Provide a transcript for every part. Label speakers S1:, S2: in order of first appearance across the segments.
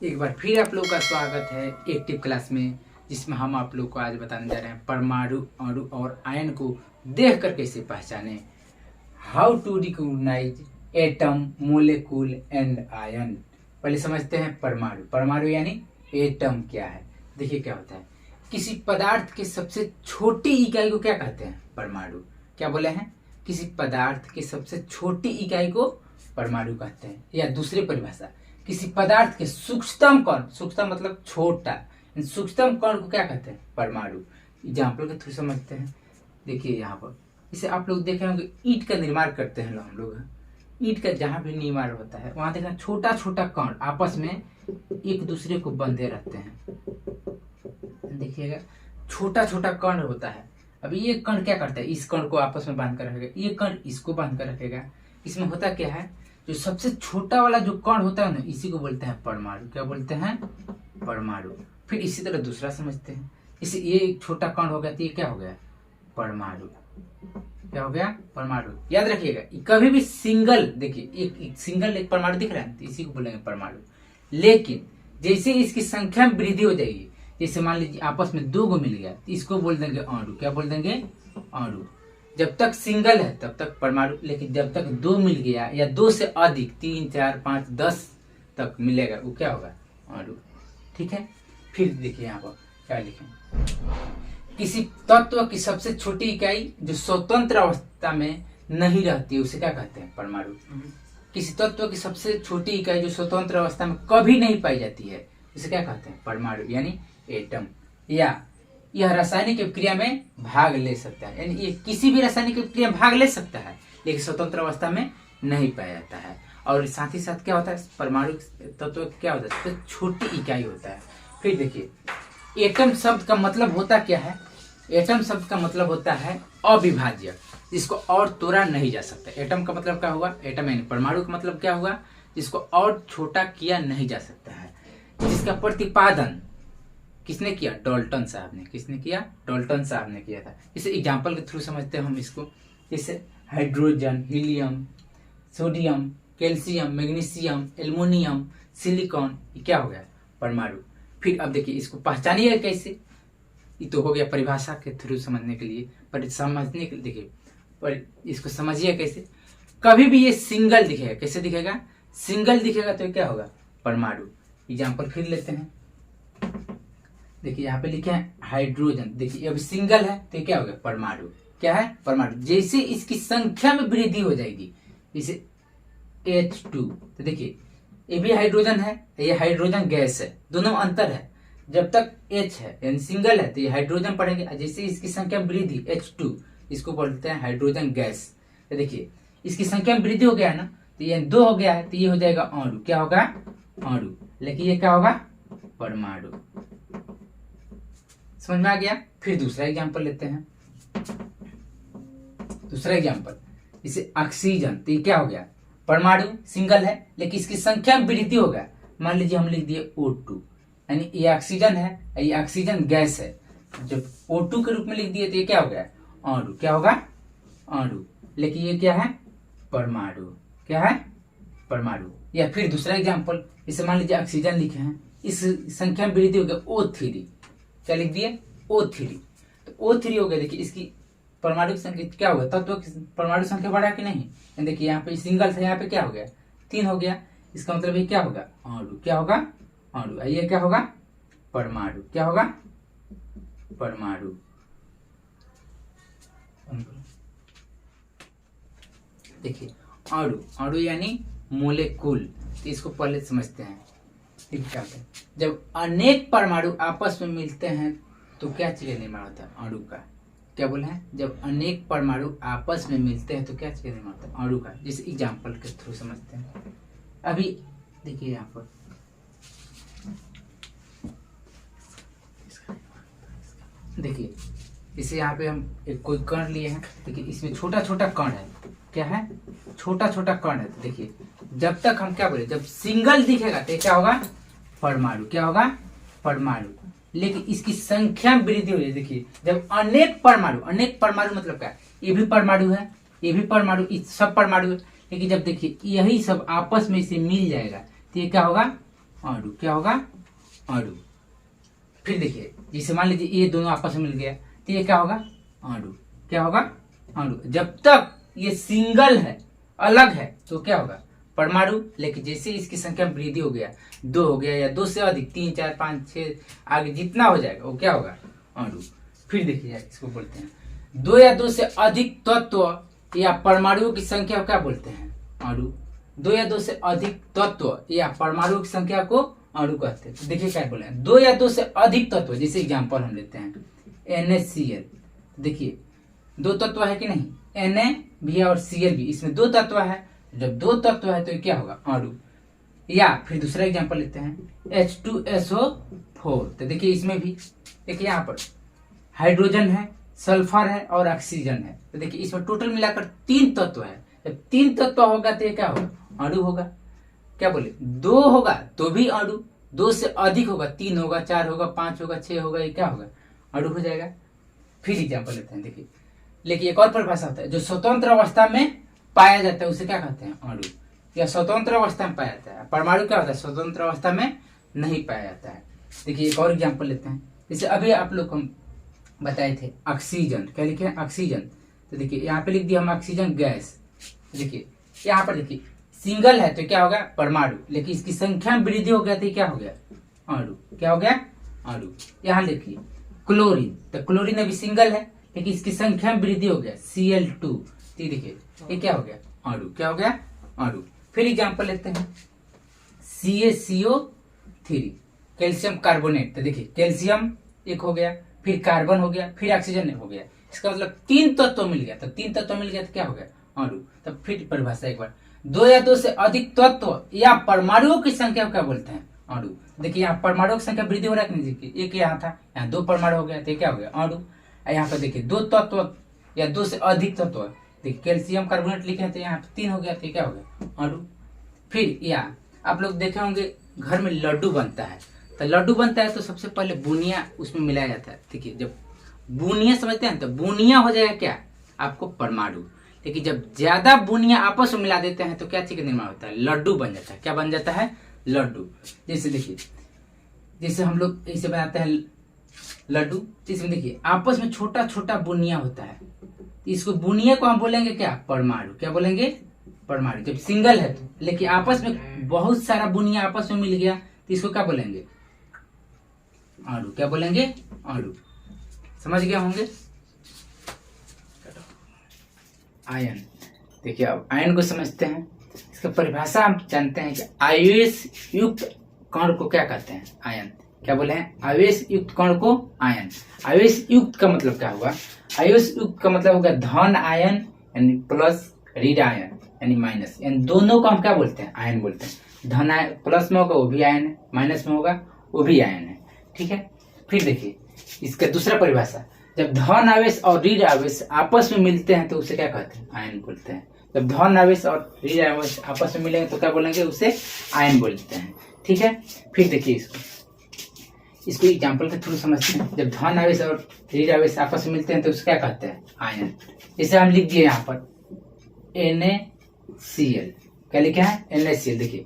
S1: एक बार फिर आप लोगों का स्वागत है एक्टिव क्लास में, जिसमें हम आप लोग को आज बताने जा रहे हैं परमाणु, अणु और आयन को देखकर कैसे पहचाने। How to recognise atom, molecule and ion. पहले समझते हैं परमाणु। परमाणु यानी एटम क्या है। देखिए क्या होता है, किसी पदार्थ के सबसे छोटी इकाई को क्या कहते हैं? परमाणु। क्या बोले हैं? किसी पदार्थ के सबसे छोटी इकाई को परमाणु कहते हैं। या दूसरी परिभाषा, किसी पदार्थ के सूक्ष्मतम कण, सूक्ष्मतम मतलब छोटा, सूक्ष्मतम कण को क्या कहते हैं? परमाणु। एग्जाम्पल के थ्रू समझते हैं। देखिए यहाँ पर इसे आप लोग देखे होंगे, ईंट का निर्माण करते हैं हम लोग। ईंट का जहां भी निर्माण होता है वहां देखना छोटा छोटा कण आपस में एक दूसरे को बंधे रहते हैं। देखिएगा छोटा छोटा कण होता है। अभी ये कण क्या करता है? इस कण को आपस में बांध कर रखेगा, ये कण इसको बांध कर रखेगा। इसमें होता क्या है, जो सबसे छोटा वाला जो कण होता है ना, इसी को बोलते हैं परमाणु। क्या बोलते हैं? परमाणु। फिर इसी तरह दूसरा समझते हैं। इसे ये छोटा कण हो गया तो ये क्या हो गया? परमाणु। क्या हो गया? परमाणु। याद रखिएगा, कभी भी सिंगल, देखिए एक सिंगल एक परमाणु दिख रहा है तो इसी को बोलेंगे परमाणु। लेकिन जैसे इसकी संख्या में वृद्धि हो जाएगी, जैसे मान लीजिए आपस में दो गो मिल गया तो इसको बोल देंगे अणु। क्या बोल देंगे? अणु। जब तक सिंगल है तब तक परमाणु, लेकिन जब तक दो मिल गया या दो से अधिक, 3, 4, 5, 10 तक मिलेगा, वो क्या होगा? अणु। ठीक है। फिर देखिए यहाँ पर क्या लिखे, किसी तत्व की सबसे छोटी इकाई जो स्वतंत्र अवस्था में नहीं रहती है उसे क्या कहते हैं? परमाणु। किसी तत्व की सबसे छोटी इकाई जो स्वतंत्र अवस्था में कभी नहीं पाई जाती है उसे क्या कहते हैं? परमाणु यानी एटम। या यह रासायनिक क्रिया में भाग ले सकता है, यानी ये किसी भी रासायनिक क्रिया में भाग ले सकता है लेकिन स्वतंत्र अवस्था में नहीं पाया जाता है। और साथ ही साथ क्या होता है, परमाणु तत्व क्या होता है? तो छोटी इकाई होता है। फिर देखिए एटम शब्द का मतलब होता क्या है? एटम शब्द का मतलब होता है अविभाज्य, जिसको और तोड़ा नहीं जा सकता। एटम का मतलब क्या हुआ? एटम यानी परमाणु का मतलब क्या हुआ? जिसको और छोटा किया नहीं जा सकता है, जिसका प्रतिपादन किसने किया? डाल्टन साहब ने। किसने किया? डाल्टन साहब ने किया था। इसे एग्जाम्पल के थ्रू समझते हैं हम इसको। जैसे hydrogen, helium, sodium, calcium, magnesium, aluminium, silicon, ये क्या हो गया? परमाणु। फिर अब देखिए इसको पहचानिए कैसे। ये तो हो गया परिभाषा के थ्रू समझने के लिए, पर समझने के लिए देखिए, पर इसको समझिए कैसे। कभी भी ये सिंगल दिखेगा, कैसे दिखेगा? सिंगल दिखेगा तो क्या होगा? परमाणु। एग्जाम्पल फिर लेते हैं। देखिए यहाँ पे लिखे हैं हाइड्रोजन, देखिए अभी सिंगल है तो क्या हो गया? परमाणु। क्या है? परमाणु। जैसे इसकी संख्या में वृद्धि हो जाएगी, जैसे H2, तो देखिए ये भी हाइड्रोजन है, ये हाइड्रोजन गैस है, दोनों अंतर है। जब तक H है यानी सिंगल है तो ये हाइड्रोजन पढ़ेंगे, जैसे इसकी संख्या में वृद्धि H2, इसको बोलते हैं हाइड्रोजन गैस। तो देखिए इसकी संख्या में वृद्धि हो गया है ना, तो ये 2 हो गया है तो ये हो जाएगा अणु। क्या होगा? अणु। लेकिन ये क्या होगा? परमाणु। समझ में आ गया? फिर दूसरा एग्जांपल लेते हैं। दूसरा एग्जांपल जैसे ऑक्सीजन, तो ये क्या हो गया? परमाणु, सिंगल है लेकिन इसकी संख्या में वृद्धि हो गया। मान लीजिए हम लिख दिए O2, यानी ये ऑक्सीजन है, ये ऑक्सीजन गैस है। जब O2 के रूप में लिख दिए तो ये क्या हो गया? अणु। क्या होगा? अणु। लेकिन ये क्या है? परमाणु। क्या है? परमाणु। या फिर दूसरा एग्जांपल, इसे मान लीजिए ऑक्सीजन लिखे हैं, इस संख्या में वृद्धि हो गया O3। क्या लिख दिए? O3। तो O3 हो गया। देखिए इसकी परमाणु संख्या क्या होगा? तत्व की परमाणु संख्या बढ़ा कि नहीं? देखिए यहाँ पे सिंगल था, यहाँ पे क्या हो गया? 3 हो गया। इसका मतलब ये क्या होगा? अणु। क्या होगा? अणु। ये क्या होगा? परमाणु। क्या होगा? परमाणु। देखिए अणु, अणु यानी मोलेकुल। तो इसको पहले समझते हैं। क्या होता है? जब अनेक परमाणु आपस में मिलते हैं तो क्या चीज का निर्माण होता है? अणु का। क्या बोले हैं? जब अनेक परमाणु आपस में मिलते हैं तो क्या चीज का निर्माण होता है? अणु का। जैसे एग्जाम्पल के थ्रू समझते हैं। अभी देखिए यहाँ पर देखिए, इसे यहाँ पे हम एक कोई कण लिए हैं। देखिए इसमें छोटा छोटा कण है। क्या है? छोटा छोटा कण है। तो देखिए जब तक हम क्या बोले, जब सिंगल दिखेगा तो क्या होगा? परमाणु। क्या होगा? परमाणु। लेकिन इसकी संख्या में वृद्धि हो जाए। देखिए जब अनेक परमाणु, अनेक परमाणु मतलब क्या? ये भी परमाणु है, ये भी परमाणु, सब परमाणु है। लेकिन जब देखिए यही सब आपस में इसे मिल जाएगा तो ये क्या होगा? अणु, क्या होगा अणु। फिर देखिए जैसे मान लीजिए ये दोनों आपस में मिल गया तो ये क्या होगा अणु, क्या होगा अणु। जब तक ये सिंगल है, अलग है, तो क्या होगा परमाणु। लेकिन जैसे इसकी संख्या में वृद्धि हो गया, 2 हो गया या 2 से अधिक, 3 4 5 6 आगे जितना हो जाएगा वो क्या होगा अणु। फिर देखिए इसको बोलते हैं 2 या 2 से अधिक तत्व या परमाणुओं की संख्या को क्या बोलते हैं अणु। 2 या 2 से अधिक तत्व या परमाणुओं की संख्या को अणु कहते हैं। तो देखिए क्या बोले 2 या 2 से अधिक तत्व, जैसे एग्जांपल हम लेते हैं NaCl। देखिए 2 तत्व है कि नहीं, Na भी है और Cl भी, इसमें 2 तत्व है। जब 2 तत्व है तो ये क्या होगा अणु। या फिर दूसरा एग्जांपल लेते हैं H2SO4। तो देखिए इसमें भी देखिए यहाँ पर हाइड्रोजन है, सल्फर है और ऑक्सीजन है। तो देखिए इसमें टोटल मिलाकर 3 तत्व है। जब 3 तत्व होगा तो ये क्या होगा अणु होगा। क्या बोले 2 होगा तो भी अणु, 2 से अधिक होगा, 3 होगा, 4 होगा, 5 होगा, 6 होगा, ये क्या होगा अणु हो जाएगा। फिर एग्जांपल लेते हैं, देखिए लेकिन एक और परिभाषा होता है जो स्वतंत्र अवस्था में पाया जाता है उसे क्या कहते हैं अणु, या स्वतंत्र अवस्था में पाया जाता है। परमाणु क्या होता है स्वतंत्र अवस्था में नहीं पाया जाता है। देखिए एक और एग्जांपल लेते हैं, जैसे अभी आप लोग को बताए थे ऑक्सीजन, क्या लिखे हैं ऑक्सीजन। तो देखिए यहाँ पे लिख दिया हम ऑक्सीजन गैस। देखिए यहाँ पर देखिए सिंगल है तो क्या होगा परमाणु, लेकिन इसकी संख्या में वृद्धि हो गया तो क्या हो गया अणु, क्या हो गया अणु। यहाँ देखिए क्लोरीन, तो क्लोरीन अभी सिंगल है लेकिन इसकी संख्या में वृद्धि हो गया Cl2। तो देखिए ये क्या हो गया अणु, क्या हो गया अणु। फिर एग्जांपल लेते हैं CaCO3 कैल्शियम कार्बोनेट। तो देखिए कैल्शियम एक हो गया, फिर कार्बन हो गया, फिर ऑक्सीजन हो गया। इसका मतलब 3 तत्व मिल गया। तो 3 तत्व मिल गया तो क्या हो गया अणु। तब फिर परिभाषा एक बार 2 या 2 से अधिक तत्व या परमाणुओं की संख्या को क्या बोलते हैं अणु। देखिए यहाँ परमाणुओं की संख्या वृद्धि हो रहा है कि नहीं, एक यहाँ था, यहाँ 2 परमाणु हो गया तो क्या हो गया अणु। यहाँ पर देखिए 2 तत्व या 2 से अधिक तत्व, देखिए कैल्शियम कार्बोनेट लिखे हैं तो यहाँ 3 हो गया तो क्या हो गया अणु। फिर यहाँ आप लोग देखे होंगे घर में लड्डू बनता है, तो लड्डू बनता है तो सबसे पहले बुनिया उसमें मिलाया जाता है। देखिए जब बुनिया समझते हैं तो बुनिया हो जाएगा क्या आपको परमाणु। लेकिन जब ज्यादा बुनिया आपस में मिला देते हैं तो क्या चीज का निर्माण होता है लड्डू बन जाता है। क्या बन जाता है लड्डू। जैसे देखिए जैसे हम लोग ऐसे बनाते हैं लड्डू, इसमें देखिए आपस में छोटा छोटा बुनिया होता है, इसको बुनिया को हम बोलेंगे क्या परमाणु। क्या बोलेंगे परमाणु। जब सिंगल है तो, लेकिन आपस में बहुत सारा बुनिया आपस में मिल गया तो इसको क्या बोलेंगे अणु। क्या बोलेंगे अणु। समझ गए होंगे। आयन, देखिए अब आयन को समझते हैं। इसका परिभाषा हम जानते हैं कि आवेश युक्त कण को क्या कहते हैं आयन। क्या बोले हैं आवेश युक्त कण को आयन। आवेश युक्त का मतलब क्या होगा, आवेश युक्त का मतलब होगा धन आयन यानी प्लस, ऋण आयन यानी माइनस, यानी दोनों को हम क्या बोलते हैं आयन बोलते हैं। धन आयन प्लस में होगा वो भी आयन है, माइनस में होगा वो भी आयन है। ठीक है। फिर देखिए इसका दूसरा परिभाषा, जब धन आवेश और ऋण आवेश आपस में मिलते हैं तो उसे क्या कहते हैं आयन बोलते हैं। जब धन आवेश और ऋण आवेश आपस में मिलेंगे तो क्या बोलेंगे उसे आयन बोलते हैं। ठीक है। फिर देखिए इसको एग्जाम्पल के थ्रू समझते हैं। जब धन आवेश और ऋण आवेश आपस में मिलते हैं तो उसे क्या कहते हैं आयन। जैसे हम लिख दिए यहाँ पर NaCl, क्या लिखा है NaCl। देखिए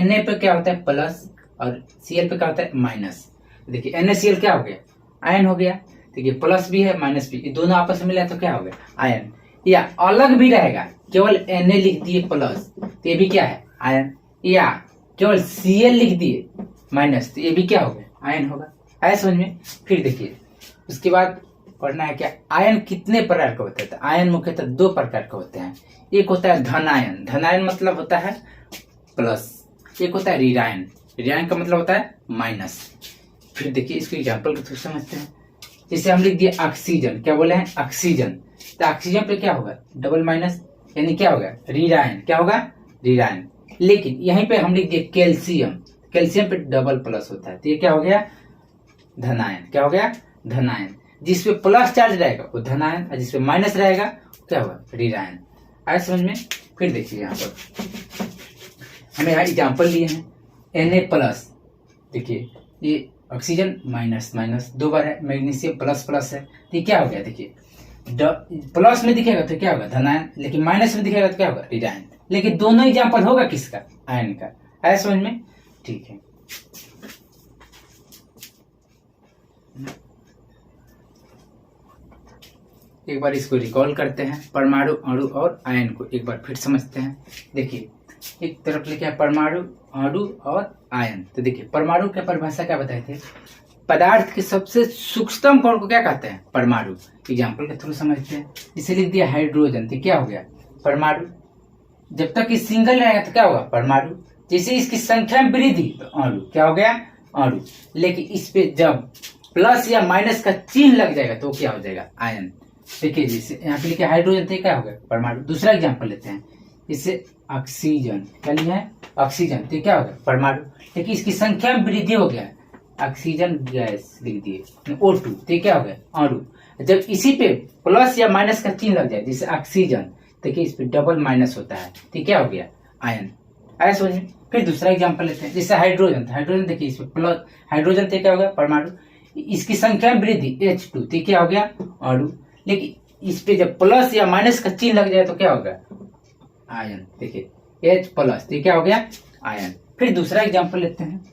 S1: Na पे क्या होता है प्लस और Cl पे क्या होता है माइनस। देखिए NaCl क्या हो गया आयन हो गया। देखिए प्लस भी है माइनस भी, ये दोनों आपस में मिला तो क्या हो गया आयन। या अलग भी रहेगा, केवल Na लिख दिए प्लस तो ये भी क्या है आयन, या केवल Cl लिख दिए माइनस तो ये भी क्या हो गया आयन होगा। आया समझ में। फिर देखिए उसके बाद पढ़ना है क्या आयन कितने प्रकार के होते हैं। तो आयन मुख्यतः 2 प्रकार के होते हैं। एक होता है धनायन, धनायन मतलब होता है प्लस, एक होता है ऋणायन, ऋणायन का मतलब होता है माइनस। फिर देखिए इसको एग्जाम्पल के थ्रू समझते हैं। जैसे हम लिख दिए ऑक्सीजन, क्या बोले हैं ऑक्सीजन, तो ऑक्सीजन पे क्या होगा डबल माइनस यानी क्या होगा ऋणायन। क्या होगा ऋणायन। लेकिन यहीं पे हम लिख दिए कैल्शियम, कैल्शियम पे डबल प्लस होता है तो ये क्या हो गया धनायन। क्या हो गया धनायन। जिसपे प्लस चार्ज रहेगा वो धनायन और जिसपे माइनस रहेगा क्या होगा ऋणायन। आया समझ में। फिर देखिए यहाँ पर हमें यहाँ एग्जाम्पल लिए हैं Na प्लस, देखिए ये ऑक्सीजन माइनस माइनस 2 बार है, मैग्नीशियम प्लस प्लस है तो ये क्या हो गया देखिए प्लस में दिखेगा तो क्या होगा धनायन, लेकिन माइनस में दिखेगा तो क्या होगा ऋणायन। लेकिन दोनों एग्जाम्पल होगा किसका आयन का। आया समझ में। ठीक है। एक बार इसको रिकॉल करते हैं, परमाणु, अणु और आयन को एक बार फिर समझते हैं। देखिए एक तरफ लिखे हैं परमाणु, अणु और आयन। तो देखिए परमाणु की परिभाषा क्या बताए थे, पदार्थ के सबसे सूक्ष्मतम कण को क्या कहते हैं, परमाणु। एग्जाम्पल के थ्रू समझते हैं। इसे लिख दिया हाइड्रोजन, तो क्या हो गया, परमाणु। जब तक ये सिंगल रहेगा तो क्या होगा, परमाणु। जैसे इसकी संख्या में वृद्धि तो अणु, क्या हो गया, अणु। लेकिन इस पे जब प्लस या माइनस का चिन्ह लग जाएगा तो क्या हो जाएगा, आयन। देखिए जैसे यहाँ पे लिखे हाइड्रोजन, तो क्या हो गया, परमाणु। दूसरा एग्जाम्पल लेते हैं, इसे ऑक्सीजन, क्या लिया है, ऑक्सीजन, तो क्या हो गया, परमाणु। लेकिन इसकी संख्या में वृद्धि हो गया, ऑक्सीजन गैस लिख दिए, O2, तो क्या हो गया, अणु। जब इसी पे प्लस या माइनस का चिन्ह लग जाए, जैसे ऑक्सीजन, देखिए इस पे डबल माइनस होता है, तो क्या हो गया, आयन। आया समझ में। फिर दूसरा एग्जांपल लेते हैं, जैसे हाइड्रोजन, तो हाइड्रोजन देखिए इस पे प्लस, हाइड्रोजन तो क्या हो गया, परमाणु। इसकी संख्या में वृद्धि H2, तो क्या हो गया, अणु। लेकिन इस पे जब प्लस या माइनस का चिन्ह लग जाए तो क्या होगा, आयन। देखिए H प्लस, तो क्या हो गया, आयन। फिर दूसरा एग्जांपल लेते हैं,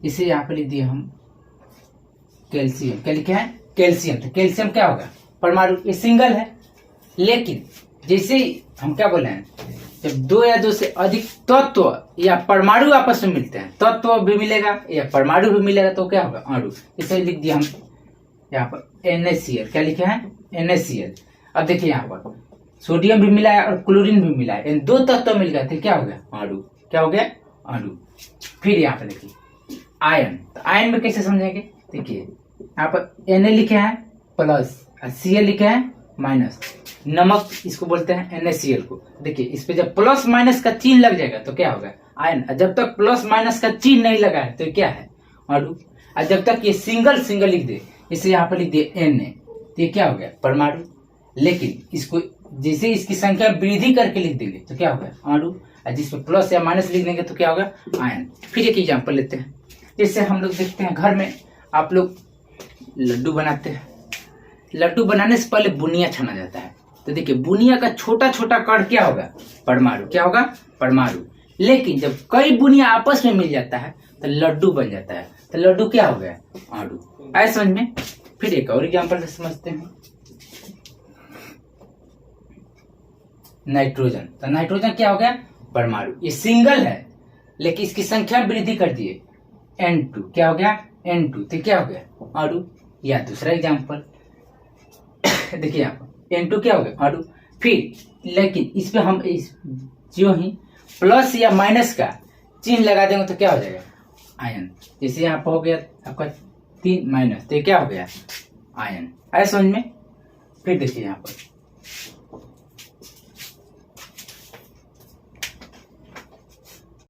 S1: इसे यहाँ पे लिख दिए हम कैल्शियम, क्या लिखे हैं, कैल्शियम। तो कैल्शियम क्या होगा, परमाणु। ये सिंगल है, लेकिन जैसे हम क्या बोले हैं, जब दो या दो से अधिक तत्व या परमाणु आपस में मिलते हैं, तत्व भी मिलेगा या परमाणु भी मिलेगा तो क्या होगा, अणु। इसे लिख दिया हम यहाँ पर NaCl, क्या लिखे हैं, NaCl। अब देखिए यहाँ पर सोडियम भी मिला है और क्लोरीन भी मिला है, इन दो तत्व मिल गए थे, क्या हो गया, अणु। क्या हो गया, अणु। फिर यहाँ पर देखिए आयन, तो आयन में कैसे समझेंगे, देखिए यहाँ पर Na लिखे हैं प्लस और Cl लिखे हैं माइनस। नमक इसको बोलते हैं NaCl को। देखिए इस पे जब प्लस माइनस का चिन्ह लग जाएगा तो क्या होगा, आयन। जब तक प्लस माइनस का चिन्ह नहीं लगा है तो क्या है, अणु। और जब तक ये सिंगल सिंगल लिख दे, इसे यहाँ पर लिख दिए Na, तो ये क्या हो गया, परमाणु। लेकिन इसको जैसे इसकी संख्या वृद्धि करके लिख देंगे तो क्या होगा, अणु। और जिसमें प्लस या माइनस लिख देंगे तो क्या होगा, आयन। फिर एक एग्जाम्पल लेते हैं, जैसे हम लोग देखते हैं घर में आप लोग लड्डू बनाते हैं, लड्डू बनाने से पहले बुनिया छाना जाता है। तो देखिए बुनिया का छोटा छोटा कण क्या होगा, परमाणु। क्या होगा, परमाणु। लेकिन जब कई बुनिया आपस में मिल जाता है तो लड्डू बन जाता है, तो लड्डू क्या हो गया, अणु। आए समझ में। फिर एक और एग्जाम्पल से समझते हैं, नाइट्रोजन। तो नाइट्रोजन क्या हो गया, परमाणु। ये सिंगल है लेकिन इसकी संख्या वृद्धि कर दिए, N2, क्या हो गया, N2, तो क्या हो गया, अणु। या दूसरा एग्जाम्पल देखिए यहाँ पर N2 क्या हो गया, अणु। फिर लेकिन इस पे हम इस जो ही प्लस या माइनस का चिन्ह लगा देंगे तो क्या हो जाएगा, आयन। जैसे यहाँ पर हो गया आपका 3 माइनस, तो क्या हो गया, आयन। आया समझ में। फिर देखिए यहाँ पर